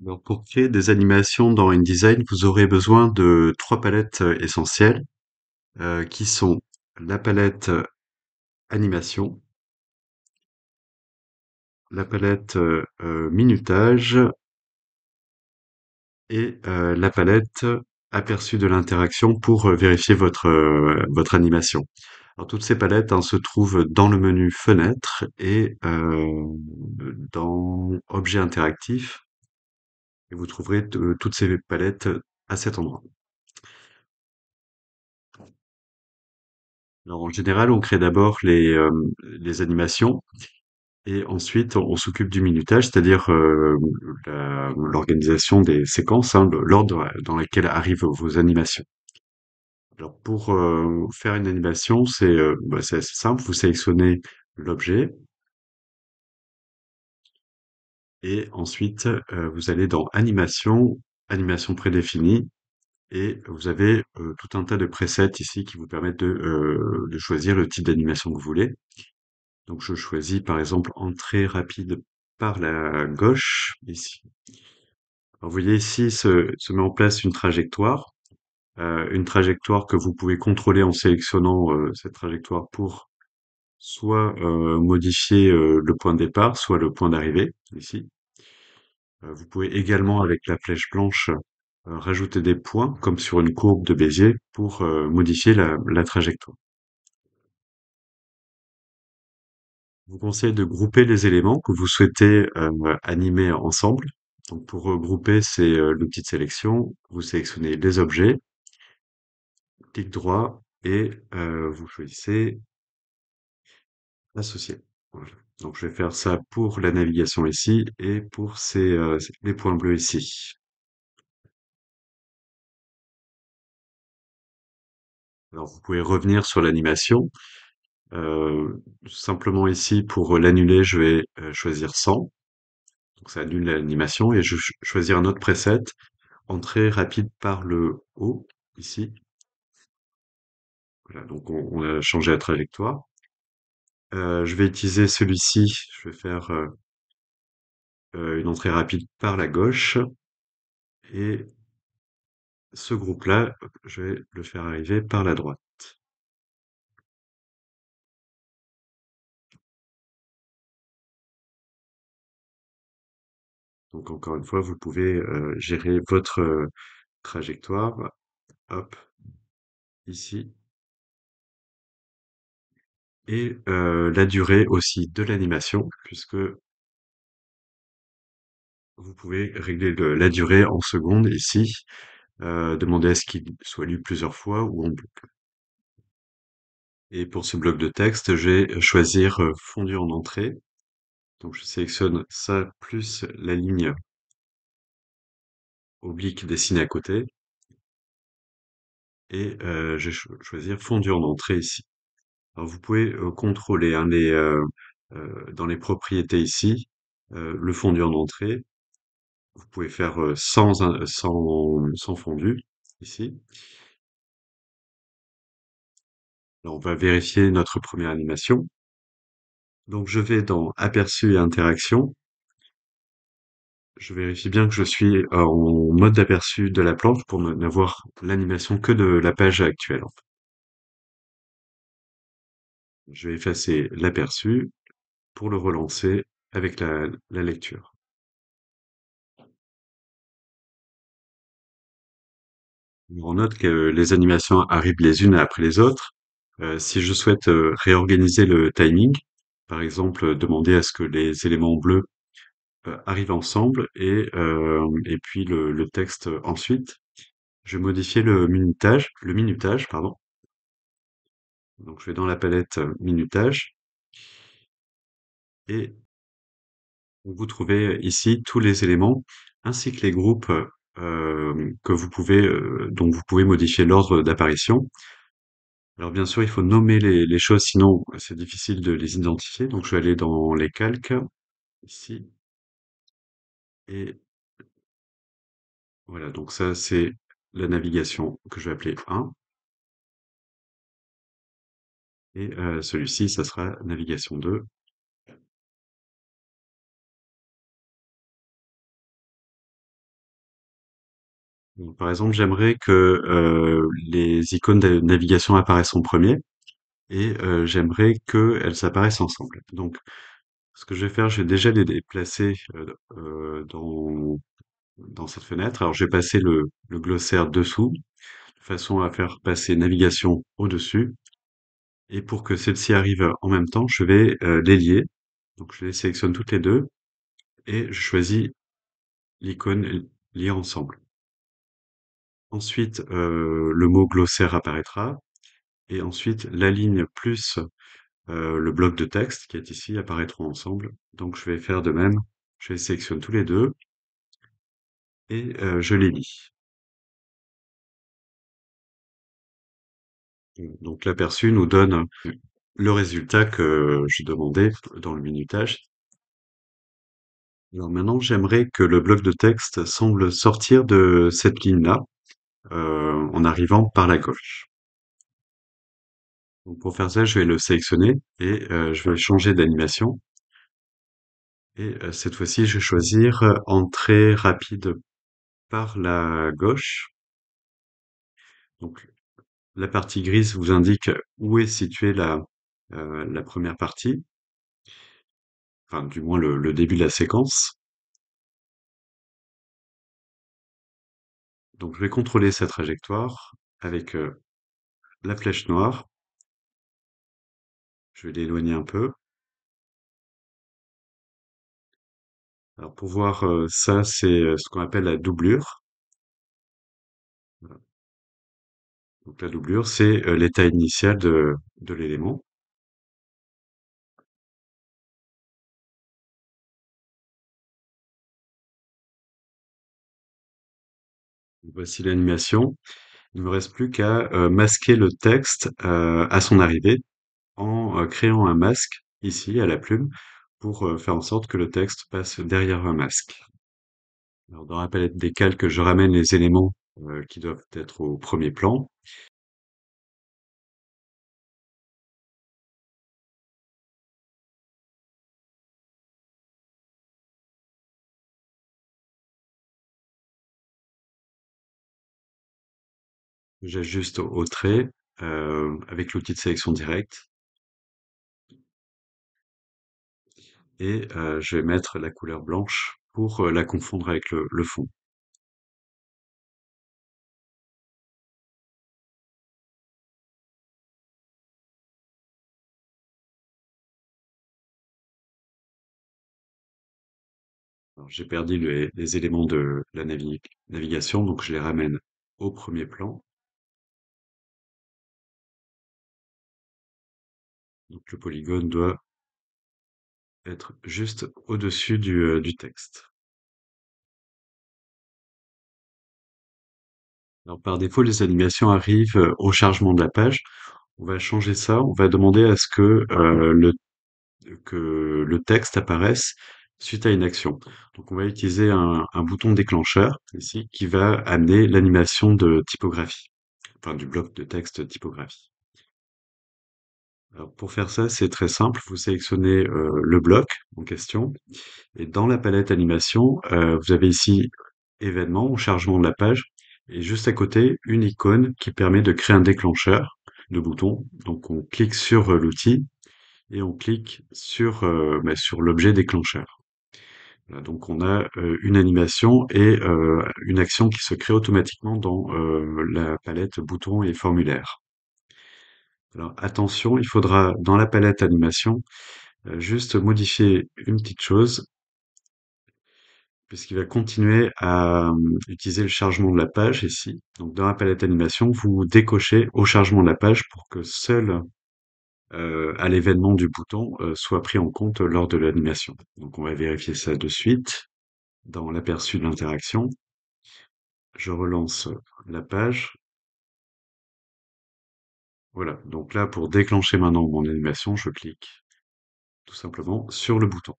Alors, pour créer des animations dans InDesign, vous aurez besoin de trois palettes essentielles, qui sont la palette animation, la palette minutage et la palette aperçu de l'interaction pour vérifier votre animation. Alors, toutes ces palettes, hein, se trouvent dans le menu Fenêtre et dans Objets interactifs, et vous trouverez toutes ces palettes à cet endroit. Alors, en général, on crée d'abord les animations et ensuite on s'occupe du minutage, c'est-à-dire l'organisation des séquences, hein, l'ordre dans lequel arrivent vos animations. Alors, pour faire une animation, c'est assez simple. Vous sélectionnez l'objet et ensuite vous allez dans Animation, Animation prédéfinie, et vous avez tout un tas de presets ici qui vous permettent de choisir le type d'animation que vous voulez. Donc je choisis par exemple entrée rapide par la gauche ici. Alors, vous voyez ici se met en place une trajectoire que vous pouvez contrôler en sélectionnant cette trajectoire pour soit modifier le point de départ, soit le point d'arrivée ici. Vous pouvez également avec la flèche blanche rajouter des points comme sur une courbe de Bézier pour modifier la trajectoire. Je vous conseille de grouper les éléments que vous souhaitez animer ensemble. Donc pour regrouper, c'est l'outil de sélection. Vous sélectionnez les objets, clic droit et vous choisissez associer. Voilà. Donc je vais faire ça pour la navigation ici et pour les points bleus ici. Alors vous pouvez revenir sur l'animation. Simplement ici pour l'annuler, je vais choisir 100. Donc ça annule l'animation et je vais choisir un autre preset. Entrée rapide par le haut, ici. Voilà, donc on a changé la trajectoire. Je vais utiliser celui-ci. Je vais faire une entrée rapide par la gauche. Et ce groupe-là, je vais le faire arriver par la droite. Donc encore une fois, vous pouvez gérer votre trajectoire. Hop, ici. Et la durée aussi de l'animation, puisque vous pouvez régler la durée en secondes ici. Demander à ce qu'il soit lu plusieurs fois ou en boucle. Et pour ce bloc de texte, je vais choisir fondu en entrée. Donc je sélectionne ça plus la ligne oblique dessinée à côté. Et je vais choisir fondu en entrée ici. Alors vous pouvez contrôler, hein, dans les propriétés ici, le fondu en entrée. Vous pouvez faire sans fondu ici. Alors on va vérifier notre première animation. Donc je vais dans aperçu et interaction. Je vérifie bien que je suis en mode d'aperçu de la planche pour n'avoir l'animation que de la page actuelle, en fait. Je vais effacer l'aperçu pour le relancer avec la lecture. On note que les animations arrivent les unes après les autres. Si je souhaite réorganiser le timing, par exemple, demander à ce que les éléments bleus arrivent ensemble et puis le texte ensuite, je vais modifier le minutage, pardon. Donc je vais dans la palette minutage et vous trouvez ici tous les éléments ainsi que les groupes dont vous pouvez modifier l'ordre d'apparition. Alors bien sûr, il faut nommer les choses, sinon c'est difficile de les identifier. Donc je vais aller dans les calques ici et voilà. Donc ça c'est la navigation que je vais appeler 1 et celui-ci ça sera navigation 2. Donc, par exemple, j'aimerais que les icônes de navigation apparaissent en premier et j'aimerais qu'elles apparaissent ensemble. Donc, ce que je vais faire, je vais déjà les déplacer dans cette fenêtre. Alors, je vais passer le glossaire dessous, de façon à faire passer navigation au-dessus. Et pour que celle-ci arrive en même temps, je vais les lier. Donc, je les sélectionne toutes les deux et je choisis l'icône liée ensemble. Ensuite, le mot glossaire apparaîtra et ensuite la ligne plus le bloc de texte qui est ici apparaîtront ensemble. Donc je vais faire de même. Je les sélectionne tous les deux et je les lis. Donc l'aperçu nous donne le résultat que je demandais dans le minutage. Alors maintenant, j'aimerais que le bloc de texte semble sortir de cette ligne-là en arrivant par la gauche. Donc pour faire ça, je vais le sélectionner et je vais changer d'animation. Et cette fois-ci, je vais choisir entrée rapide par la gauche. Donc la partie grise vous indique où est située la première partie, enfin du moins le début de la séquence. Donc je vais contrôler sa trajectoire avec la flèche noire. Je vais l'éloigner un peu. Alors pour voir ça, c'est ce qu'on appelle la doublure. Voilà. Donc la doublure, c'est l'état initial de l'élément. Voici l'animation. Il ne me reste plus qu'à masquer le texte à son arrivée en créant un masque ici à la plume pour faire en sorte que le texte passe derrière un masque. Alors, dans la palette des calques, je ramène les éléments qui doivent être au premier plan. J'ajuste au trait avec l'outil de sélection directe et je vais mettre la couleur blanche pour la confondre avec le fond. Alors, j'ai perdu les éléments de la navigation, donc je les ramène au premier plan. Donc le polygone doit être juste au-dessus du texte. Alors par défaut, les animations arrivent au chargement de la page. On va changer ça, on va demander à ce que le texte apparaisse suite à une action. Donc on va utiliser un bouton déclencheur ici qui va amener l'animation de typographie, enfin du bloc de texte typographie. Alors pour faire ça, c'est très simple, vous sélectionnez le bloc en question et dans la palette animation, vous avez ici événement ou chargement de la page et juste à côté, une icône qui permet de créer un déclencheur de bouton. Donc on clique sur l'outil et on clique sur l'objet déclencheur. Voilà, donc on a une animation et une action qui se crée automatiquement dans la palette boutons et formulaire. Alors attention, il faudra dans la palette animation juste modifier une petite chose puisqu'il va continuer à utiliser le chargement de la page ici. Donc dans la palette animation, vous décochez au chargement de la page pour que seul à l'événement du bouton soit pris en compte lors de l'animation. Donc on va vérifier ça de suite. Dans l'aperçu de l'interaction, je relance la page. Voilà, donc là pour déclencher maintenant mon animation, je clique tout simplement sur le bouton.